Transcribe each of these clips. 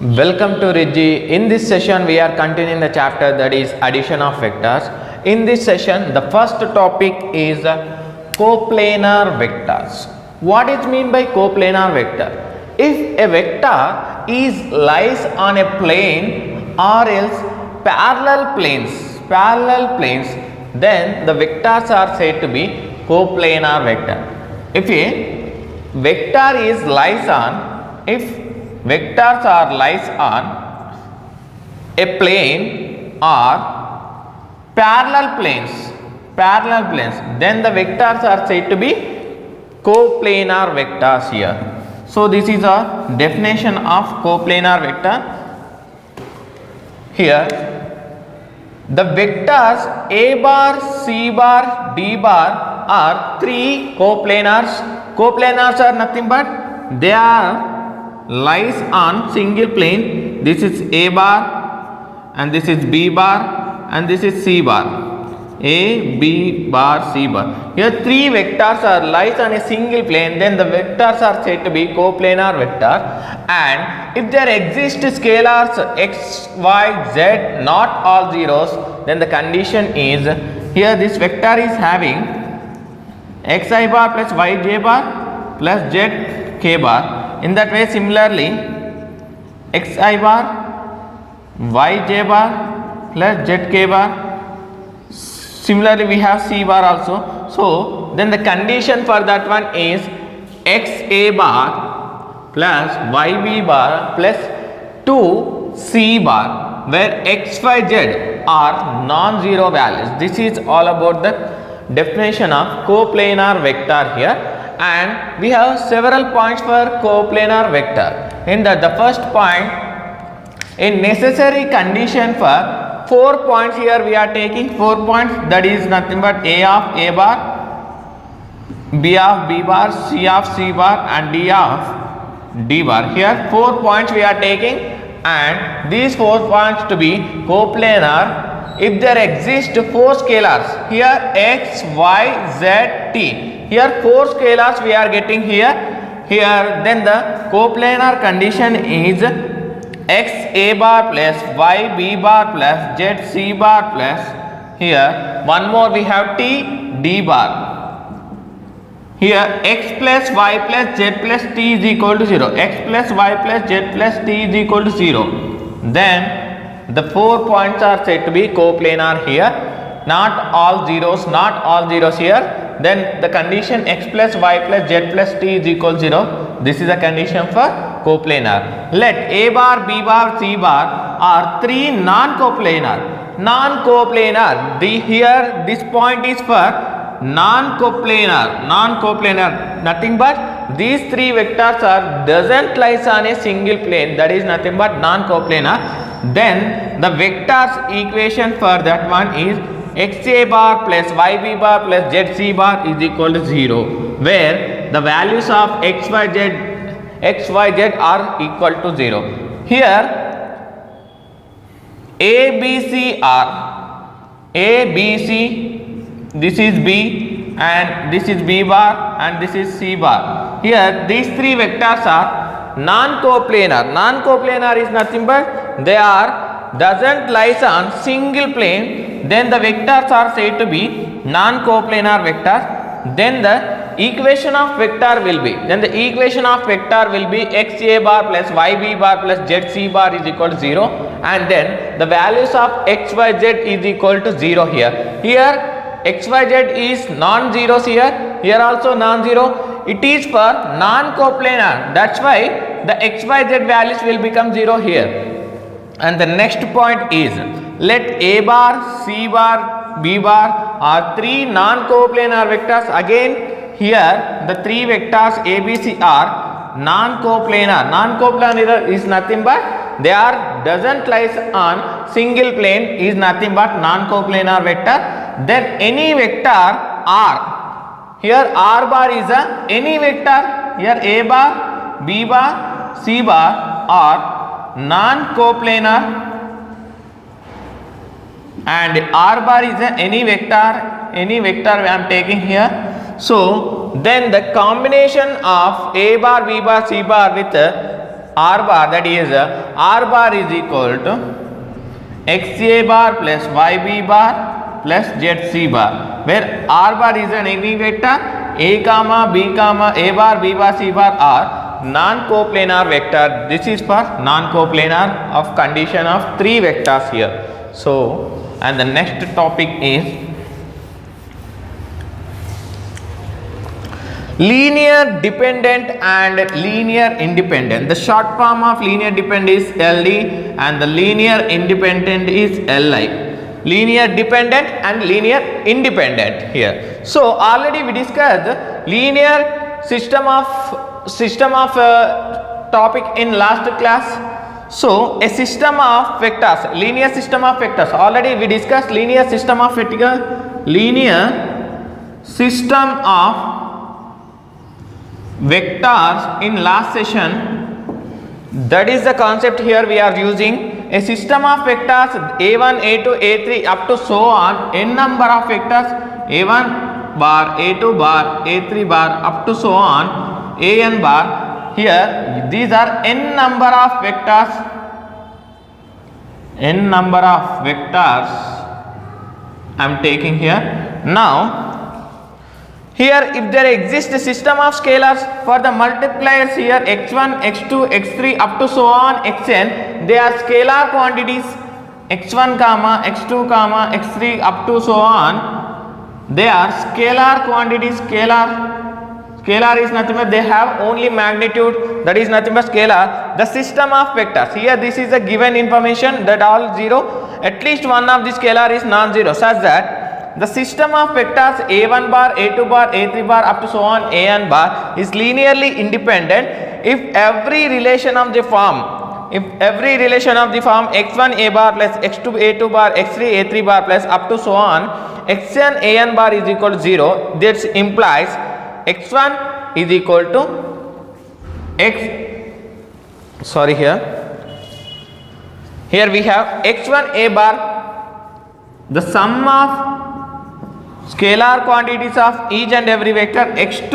Welcome to Reggie. In this session we are continuing the chapter that is addition of vectors. In this session the first topic is coplanar vectors. What is mean by coplanar vector? If a vector is lies on a plane or else parallel planes, then the vectors are said to be coplanar vector. If a vector is lies on, if vectors are lies on a plane or parallel planes, then the vectors are said to be coplanar vectors here. So this is a definition of coplanar vector. Here the vectors A bar, C bar, D bar are three coplanars. Coplanars are nothing but they are lies on single plane. This is A bar and this is B bar and this is C bar. A, B bar, C bar. Here three vectors are lies on a single plane, then the vectors are said to be coplanar vector. And if there exist scalars x, y, z not all zeros, then the condition is here this vector is having xi bar plus yj bar plus zk bar. In that way similarly xi bar, yj bar plus zk bar. Similarly we have C bar also. So then the condition for that one is XA bar plus YB bar plus 2C bar, where X, Y, Z are non-zero values. This is all about the definition of coplanar vector here, and we have several points for coplanar vector. In that the first point, a necessary condition for 4 points. Here we are taking 4 points, that is nothing but A of A bar, B of B bar, C of C bar and D of D bar. Here 4 points we are taking, and these 4 points to be coplanar if there exist 4 scalars. Here x, y, z, t. Here 4 scalars we are getting here. Then the coplanar condition is x a bar plus y b bar plus z c bar plus here one more we have t d bar. Here x plus y plus z plus t is equal to 0. X plus y plus z plus t is equal to 0. Then the 4 points are said to be coplanar here. Not all zeros here. Then the condition x plus y plus z plus t is equal to 0. This is a condition for coplanar. Let A bar, B bar, C bar are three non-coplanar. Here this point is for non-coplanar. Nothing but these three vectors are doesn't lies on a single plane. That is nothing but non-coplanar. Then the vectors equation for that one is xa bar plus yb bar plus zc bar is equal to 0, where the values of xyz are equal to 0. Here A, B, C are A, B, C, this is B and this is B bar and this is C bar. Here these three vectors are non-coplanar. Non-coplanar is nothing but they are doesn't lies on single plane, then the vectors are said to be non-coplanar vectors. Then the equation of vector will be xa bar plus yb bar plus zc bar is equal to 0, and then the values of xyz is equal to 0 here. Here xyz is non-zeros here also non-zero. It is for non-coplanar, that's why the xyz values will become 0 here. And the next point is let A bar, C bar, B bar are three non-coplanar vectors. Again here the three vectors A, B, C are non-coplanar. Non-coplanar is nothing but they are doesn't lies on single plane, is nothing but non-coplanar vector. Then any vector R, here R bar is a any vector. Here A bar, B bar, C bar are non-coplanar, and R bar is a any vector I am taking here. So then the combination of A bar, B bar, C bar with r bar, that is r bar is equal to xa bar plus yb bar plus zc bar, where r bar is an any vector, a comma b comma a bar b bar c bar are non-coplanar vector. This is for non-coplanar of condition of 3 vectors here. So, and the next topic is linear dependent and linear independent. The short form of linear dependent is LD and the linear independent is LI. Linear dependent and linear independent here. So already we discussed linear system of topic in last class. So a system of vectors, linear system of vectors, already we discussed linear system of vectors, linear system of vectors in last session. That is the concept here we are using. A system of vectors a1 a2 a3 up to so on, n number of vectors a1 bar a2 bar a3 bar up to so on an bar. Here these are n number of vectors I am taking here. Now here if there exists a system of scalars for the multipliers here x1 x2 x3 up to so on xn, they are scalar quantities x1 comma x2 comma x3 up to so on, they are scalar quantities. Scalar is nothing but they have only magnitude, that is nothing but scalar. The system of vectors here, this is a given information that all 0, at least one of the scalar is non-zero, such that the system of vectors a1 bar a2 bar a3 bar up to so on an bar is linearly independent if every relation of the form x1 a bar plus x2 a2 bar x3 a3 bar plus up to so on xn an bar is equal to 0. This implies x1 is equal to here we have x1 a bar, the sum of scalar quantities of each and every vector x2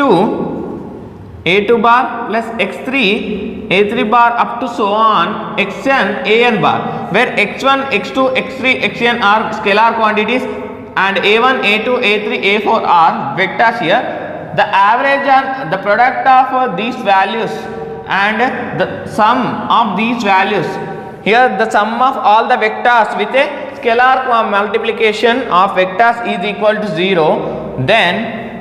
a2 bar plus x3 a3 bar up to so on xn an bar, where x1 x2 x3 xn are scalar quantities and a1 a2 a3 a4 are vectors. Here the average and the product of these values and the sum of these values, here the sum of all the vectors with a scalar multiplication of vectors is equal to 0, then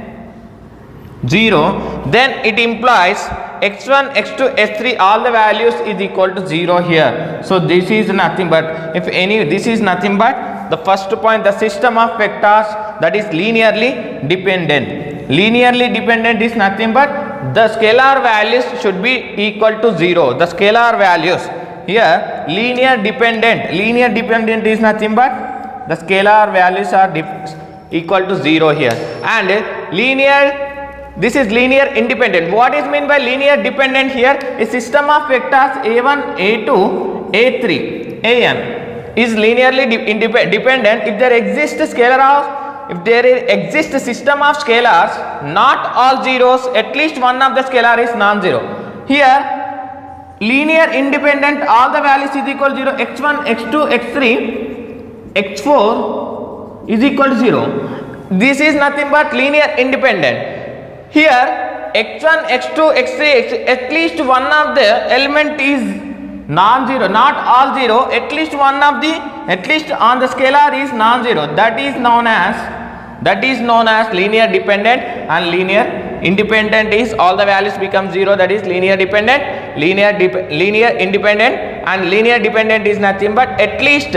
it implies x1 x2 x3 all the values is equal to 0 here. So this is nothing but this is nothing but the first point, the system of vectors that is linearly dependent. Linearly dependent is nothing but the scalar values should be equal to 0. The scalar values here linear dependent is nothing but the scalar values are equal to 0 here, and this is linear independent. What is meant by linear dependent here? A system of vectors a1 a2 a3 an is linearly dependent if there exists a system of scalars, not all zeros, at least one of the scalar is non-zero. Here linear independent, all the values is equal to 0, x1 x2 x3 x4 is equal to 0. This is nothing but linear independent. Here x1 x2 x3 at least one of the element is non-zero, not all 0, at least on the scalar is non-zero. That is known as linear dependent, and linear independent is all the values become 0, that is linear dependent. Linear independent and linear dependent is nothing but at least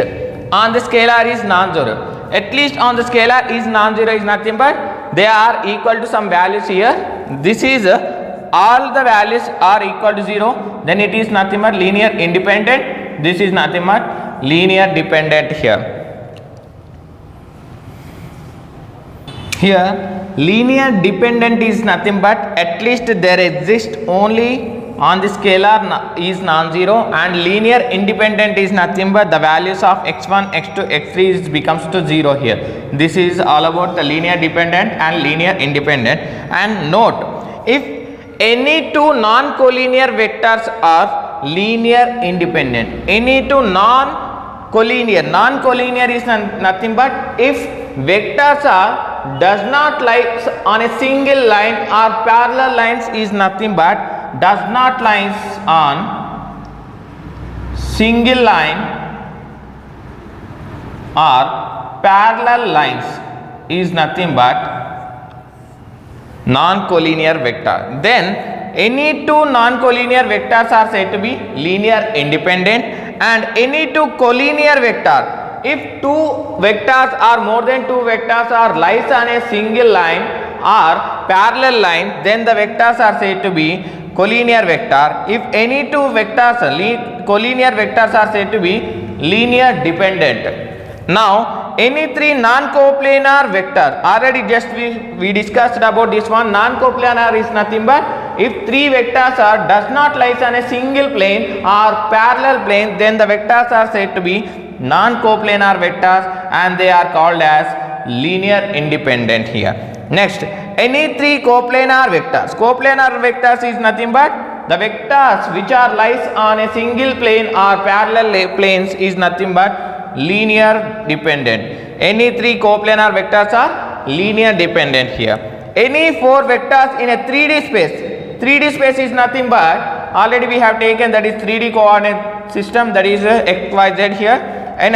on the scalar is non-zero. At least on the scalar is non-zero is nothing but they are equal to some values here. This is all the values are equal to 0, then it is nothing but linear independent. This is nothing but linear dependent here. Here linear dependent is nothing but at least there exists only on the scalar is non-zero, and linear independent is nothing but the values of x1 x2 x3 becomes to 0 here. This is all about the linear dependent and linear independent. And note, if any two non-collinear vectors are linear independent. Any two non-collinear. Non-collinear is nothing but if vectors are does not lie on a single line or parallel lines is nothing but does not lies on single line or parallel lines is nothing but non-collinear vector. Then any two non-collinear vectors are said to be linear independent, and any two collinear vector, if two vectors or more than two vectors are lies on a single line or parallel line, then the vectors are said to be collinear vector. If any two vectors collinear vectors are said to be linear dependent. Now any three non-coplanar vector, already just we discussed about this one. Non-coplanar is nothing but if three vectors are does not lies on a single plane or parallel plane, then the vectors are said to be non-coplanar vectors and they are called as linear independent here. Next, any three coplanar vectors. Coplanar vectors is nothing but the vectors which are lies on a single plane or parallel planes is nothing but linear dependent. Any three coplanar vectors are linear dependent here. Any four vectors in a 3D space. 3D space is nothing but already we have taken that is 3D coordinate system, that is x, y, z here. And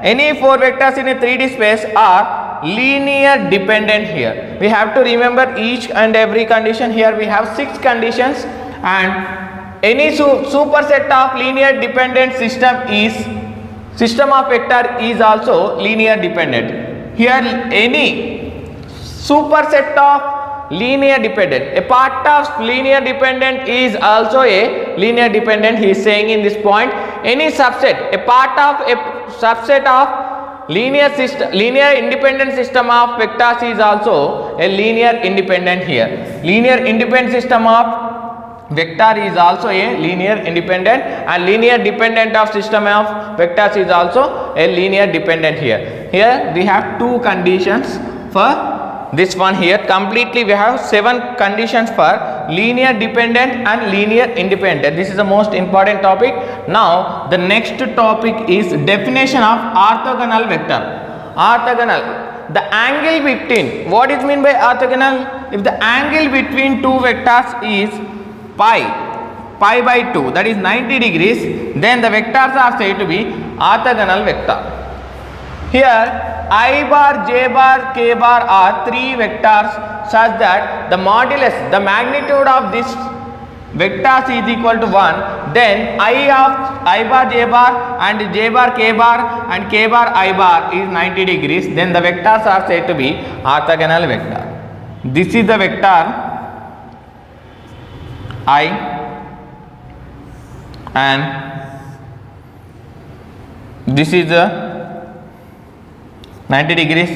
any four vectors in a 3D space are linear dependent here. We have to remember each and every condition. Here we have 6 conditions, and any superset of linear dependent system of vector is also linear dependent. Here any superset of linear dependent, a part of linear dependent is also a linear dependent, he is saying in this point. Any subset, a part of a subset of linear independent system of vectors is also a linear independent here. Linear independent system of vector is also a linear independent, and linear dependent of system of vectors is also a linear dependent here. Here we have 2 conditions for this one here. Completely we have 7 conditions for linear dependent and linear independent. This is the most important topic. Now the next topic is definition of orthogonal vector. Orthogonal, the angle between, what is mean by orthogonal? If the angle between two vectors is pi by 2, that is 90 degrees, then the vectors are said to be orthogonal vector. Here I bar, j bar, k bar are 3 vectors such that the modulus, the magnitude of this vectors is equal to 1, then I bar, j bar and j bar, k bar and k bar, I bar is 90 degrees, then the vectors are said to be orthogonal vector. This is the vector I, and this is the 90 degrees.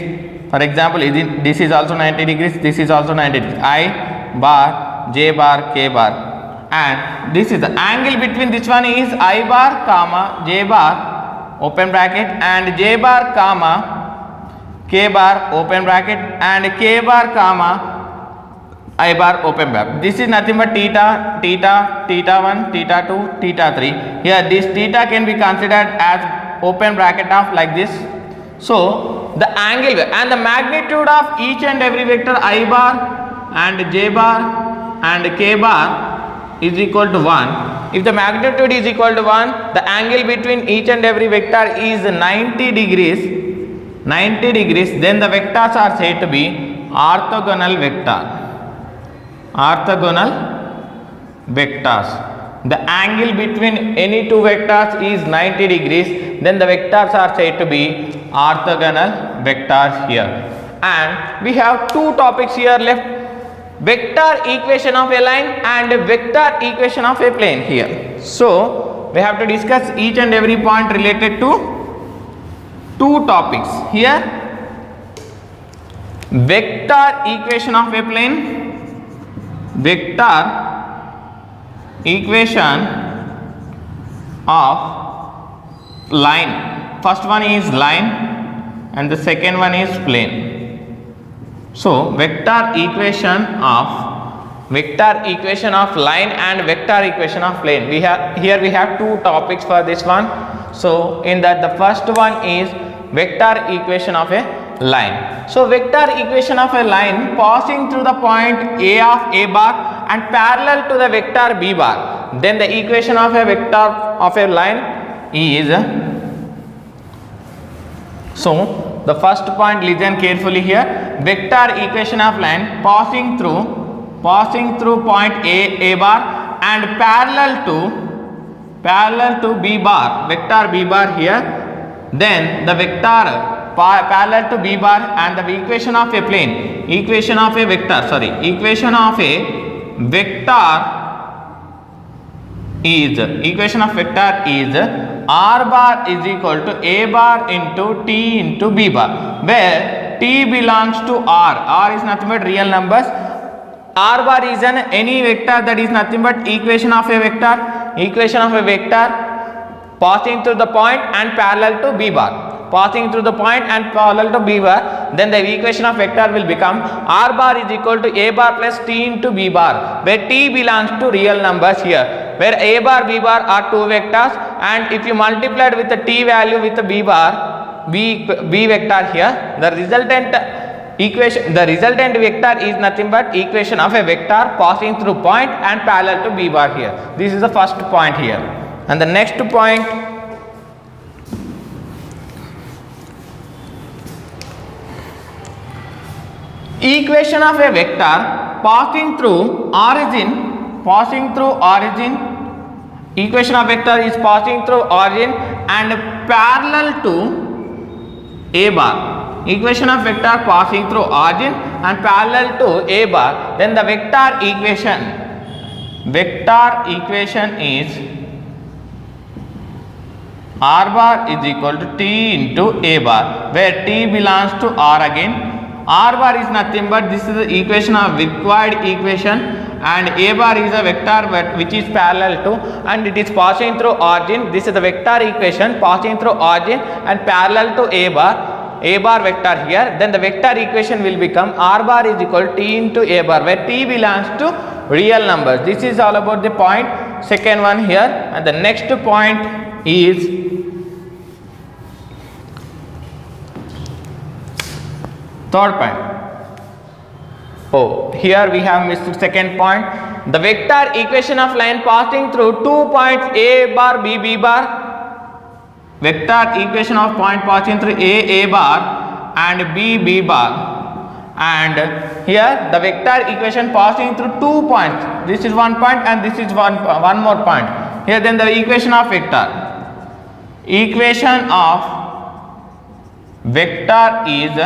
For example, this is also 90 degrees, this is also 90 degrees. I bar, j bar, k bar, and this is the angle between this one is I bar comma j bar open bracket and j bar comma k bar open bracket and k bar comma I bar open bracket. This is nothing but theta, theta 1, theta 2, theta 3. Here this theta can be considered as open bracket of like this. So the angle and the magnitude of each and every vector I bar and j bar and k bar is equal to 1. If the magnitude is equal to 1, the angle between each and every vector is 90 degrees, then the vectors are said to be orthogonal vector. Orthogonal vectors. The angle between any two vectors is 90 degrees, then the vectors are said to be orthogonal vectors here. And we have 2 topics here left: vector equation of a line and vector equation of a plane here. So we have to discuss each and every point related to 2 topics here: vector equation of a plane, vector equation of line. First one is line and the second one is plane. So vector equation of vector equation of line and vector equation of plane. We have two topics for this one. So in that, the first one is vector equation of a line. So vector equation of a line passing through the point A of A bar and parallel to the vector B bar. Then the equation of a vector of a line is, so the first point, listen carefully here, vector equation of line passing through point A bar and parallel to B bar, vector B bar here. Then the vector parallel to B bar and the equation of a plane, equation of a vector is R bar is equal to A bar into T into B bar, where T belongs to R is nothing but real numbers. R bar is any vector that is nothing but equation of a vector passing through the point and parallel to B bar. Then the equation of vector will become R bar is equal to A bar plus T into B bar, where T belongs to real numbers here, where A bar, B bar are two vectors, and if you multiplied with the T value with the B bar, B vector here, the resultant vector is nothing but equation of a vector passing through point and parallel to B bar here. This is the first point here. And the next point, equation of a vector passing through origin, equation of vector is passing through origin and parallel to A bar, equation of vector passing through origin and parallel to A bar. Then the vector equation is R bar is equal to T into A bar, where T belongs to R again. R bar is nothing but this is the equation of required equation, and A bar is a vector which is parallel to and it is passing through origin. This is the vector equation passing through origin and parallel to A bar vector here. Then the vector equation will become R bar is equal to T into A bar, where T belongs to real numbers. This is all about the point, second one here. And the next point is third point. Oh, here we have missed second point. The vector equation of line passing through 2 points A bar, B bar. Vector equation of point passing through A bar and B bar. And here the vector equation passing through 2 points. This is one point and this is one more point. Here then the equation of vector. Equation of vector is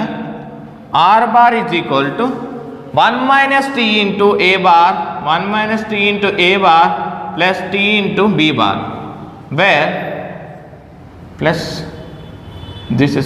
R bar is equal to 1 minus T into A bar, plus T into B bar, where this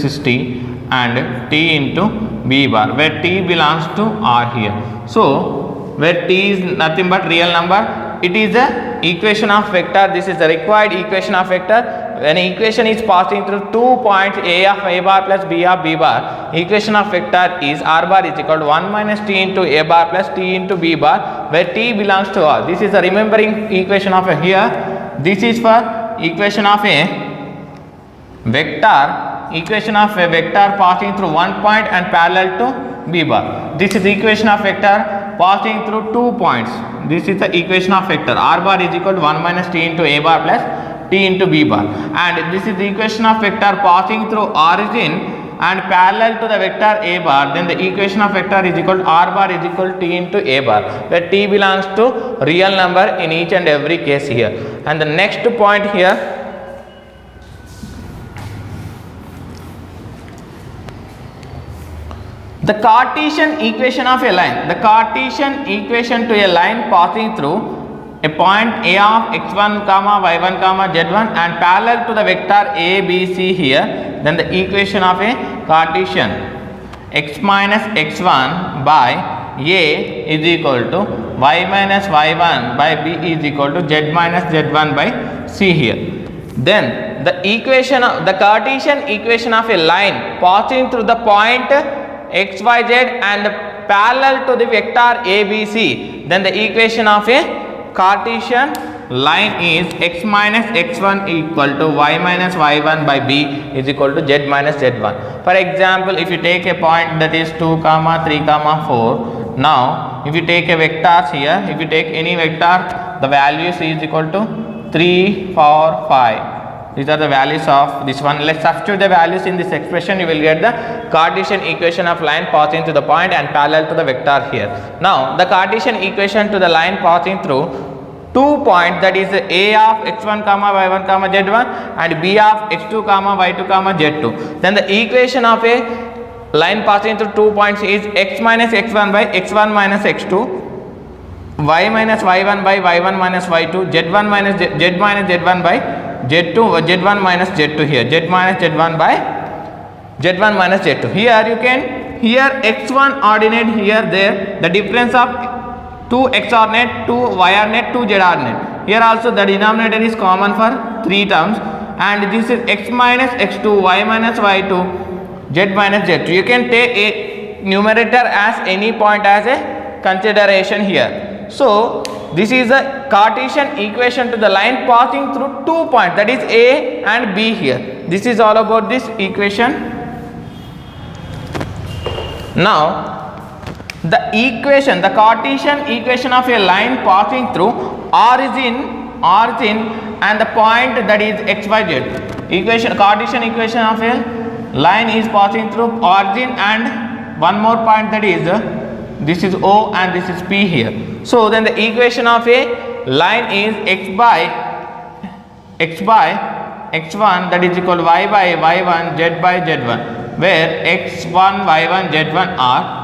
is T and T into B bar, where T belongs to R here. So where T is nothing but real number, it is the equation of vector. This is the required equation of vector. When equation is passing through 2 points A of A bar plus B of B bar, equation of vector is R bar is equal to 1 minus T into A bar plus T into B bar, where T belongs to R. This is the remembering equation of a here. This is for equation of a vector, passing through 1 point and parallel to B bar. This is the equation of vector passing through 2 points. This is the equation of vector. R bar is equal to 1 minus T into A bar plus T into B bar, and this is the equation of vector passing through origin and parallel to the vector A bar. Then the equation of vector is equal to R bar is equal to T into A bar, where T belongs to real number in each and every case here. And the next point here, the Cartesian equation of a line. The Cartesian equation to a line passing through a point A of x1, y1, z1 and parallel to the vector A, B, C here. Then the equation of a Cartesian x minus x1 by A is equal to y minus y1 by B is equal to z minus z1 by C here. Then the equation of the Cartesian equation of a line passing through the point xyz and parallel to the vector ABC, then the equation of a Cartesian line is x minus x1 equal to y minus y1 by b is equal to z minus z1. For example, if you take a point that is 2, 3, 4, now if you take a vectors here, if you take any vector, the values is equal to 3, 4, 5. These are the values of this one. Let's substitute the values in this expression. You will get the Cartesian equation of line passing through the point and parallel to the vector here. Now the Cartesian equation to the line passing through 2 points, that is a of x1 comma y1 comma z1 and b of x2 comma y2 comma z2. Then the equation of a line passing through 2 points is x minus x1 by x1 minus x2, y minus y1 by y1 minus y2, z1 minus z minus z1 by z2, z1 minus z2 here, z minus z1 by z1 minus z2. Here you can, here x1 ordinate here there, the difference of 2 x ordinate, 2 y ordinate, 2 z ordinate. Here also the denominator is common for 3 terms, and this is x minus x2, y minus y2, z minus z2. You can take a numerator as any point as a consideration here. So this is a Cartesian equation to the line passing through 2 points, that is a and b here. This is all about this equation. Now the equation, the Cartesian equation of a line passing through origin and the point, that is x, y, z. Equation, Cartesian equation of a line is passing through origin and one more point, that is this is O and this is P here. So then the equation of a line is x by x1, that is equal to y by y1, z by z1, where x1, y1, z1 are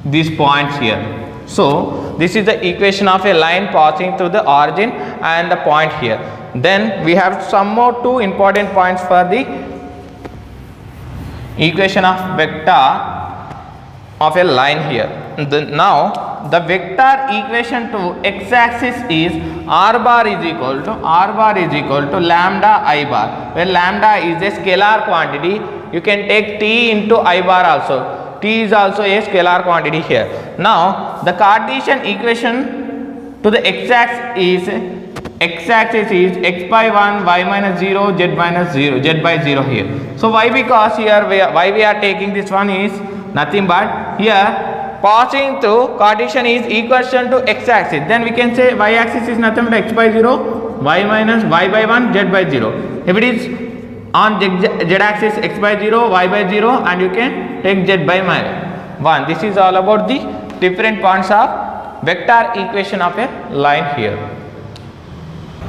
these points here. So this is the equation of a line passing through the origin and the point here. Then we have some more 2 important points for the equation of vector of a line here. Now the vector equation to x-axis is r bar is equal to lambda I bar, where lambda is a scalar quantity. You can take t into I bar also. T is also a scalar quantity here. Now the Cartesian equation to the x-axis is x by 1, y minus 0, z minus 0, z by 0 here. So why? Because here why we are taking this one is nothing but here passing through Cartesian is equation to x-axis. Then we can say y-axis is nothing but x by 0, y minus y by 1, z by 0. If it is on z-axis x by 0, y by 0, and you can take z by minus 1. This is all about the different points of vector equation of a line here.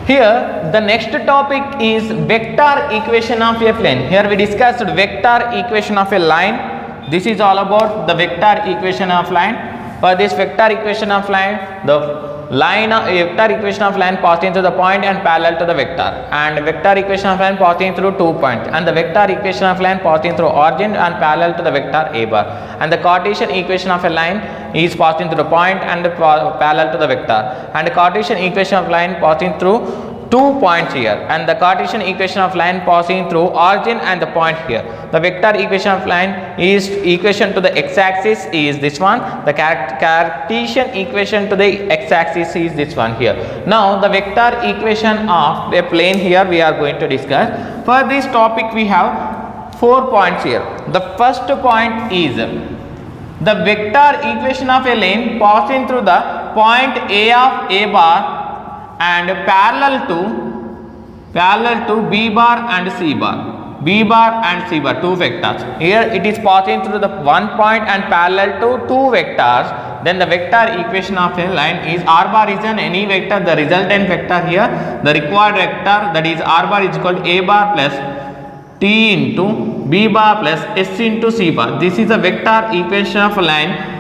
Here the next topic is vector equation of a plane. Here we discussed vector equation of a line. This is all about the vector equation of line. For this vector equation of line, the vector equation of line passing through the point and parallel to the vector, and vector equation of line passing through 2 points, and the vector equation of line passing through origin and parallel to the vector a bar, and the Cartesian equation of a line is passing through the point and parallel to the vector, and the Cartesian equation of line passing through 2 points here, and the Cartesian equation of line passing through origin and the point here. The vector equation of line is equation to the x-axis is this one. The Cartesian equation to the x-axis is this one here. Now the vector equation of a plane here we are going to discuss. For this topic we have 4 points here. The first point is the vector equation of a lane passing through the point A of A bar and parallel to B bar and C bar, B bar and C bar, 2 vectors. Here it is passing through the 1 point and parallel to 2 vectors. Then the vector equation of a line is r bar is an any vector, the resultant vector here, the required vector, that is r bar is equal to A bar plus T into B bar plus S into C bar. This is the vector equation of a line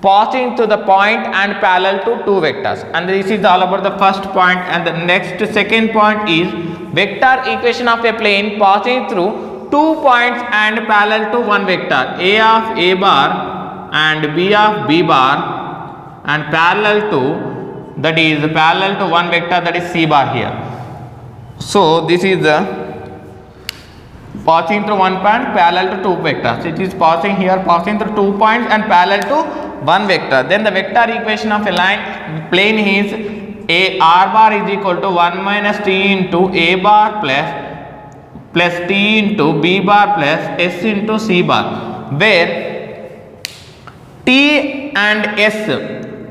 passing to the point and parallel to 2 vectors, and this is all about the first point. And the next second point is vector equation of a plane passing through 2 points and parallel to 1 vector, A of A bar and B of B bar, and parallel to, that is parallel to 1 vector, that is C bar here. So this is the passing through 1 point parallel to 2 vectors. It is passing here, passing through 2 points and parallel to one vector. Then the vector equation of a plane is a r bar is equal to 1 minus t into a bar plus t into b bar plus s into c bar, where t and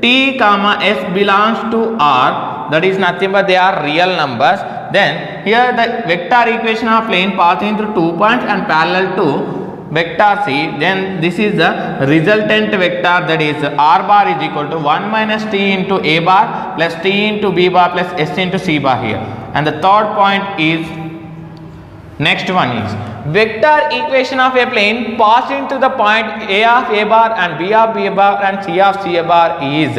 t comma s belongs to r, that is nothing but they are real numbers. Then here the vector equation of plane passing through 2 points and parallel to vector c, then this is the resultant vector, that is r bar is equal to 1 minus t into a bar plus t into b bar plus s into c bar here. And the third point is, next one is vector equation of a plane passing to the point a of a bar and b of b bar and c of c bar is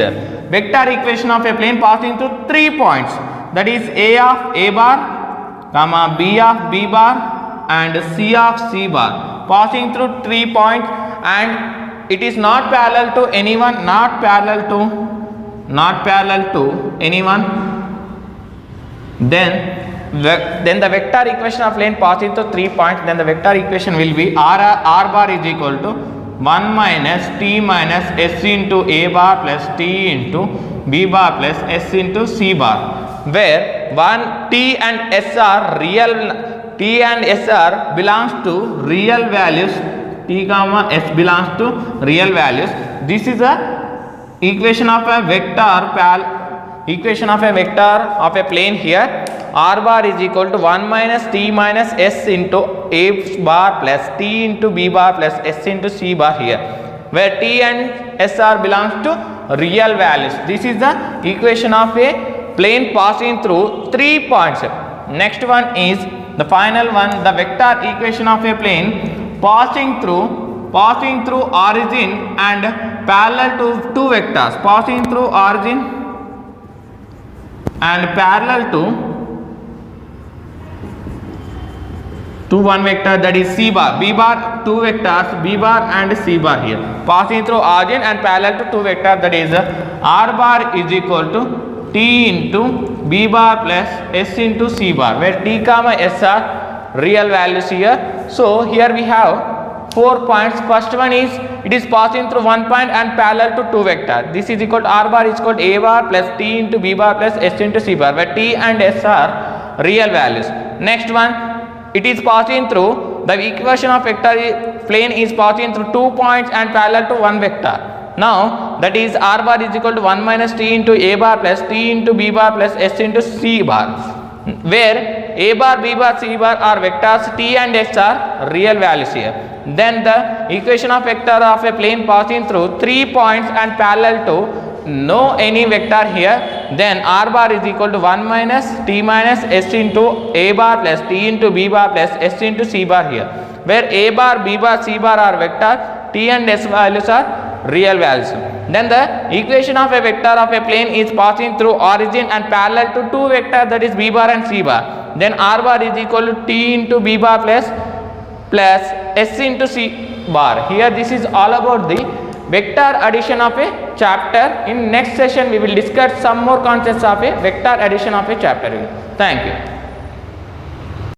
vector equation of a plane passing through 3 points, that is a of a bar comma b of b bar and c of c bar, passing through 3 points, and it is not parallel to anyone, not parallel to anyone. Then the vector equation of plane passing through 3 points, then the vector equation will be r bar is equal to 1 minus t minus s into a bar plus t into b bar plus s into c bar, where t and s are real. T and s are belongs to real values, t comma s belongs to real values. This is a equation of a vector of a plane here. R bar is equal to 1 minus t minus s into a bar plus t into b bar plus s into c bar here, where t and s are belongs to real values. This is the equation of a plane passing through 3 points. Next one is the final one, the vector equation of a plane passing through origin and parallel to two vectors, passing through origin and parallel to one vector, that is c bar, b bar, two vectors b bar and c bar here, passing through origin and parallel to two vectors, that is r bar is equal to t into b bar plus s into c bar, where t comma s are real values here. So here we have 4 points. First one is it is passing through 1 point and parallel to 2 vectors. This is equal to r bar is equal to a bar plus t into b bar plus s into c bar, where t and s are real values. Next one, it is passing through, the equation of vector plane is passing through 2 points and parallel to one vector. Now that is r bar is equal to 1 minus t into a bar plus t into b bar plus s into c bar, where a bar, b bar, c bar are vectors, t and s are real values here. Then the equation of vector of a plane passing through 3 points and parallel to no any vector here, then r bar is equal to 1 minus t minus s into a bar plus t into b bar plus s into c bar here, where a bar, b bar, c bar are vector, t and s values are real values. Then the equation of a vector of a plane is passing through origin and parallel to two vectors, that is b bar and c bar. Then r bar is equal to t into b bar plus s into c bar. Here this is all about the vector addition of a chapter. In next session we will discuss some more concepts of a vector addition of a chapter. Thank you.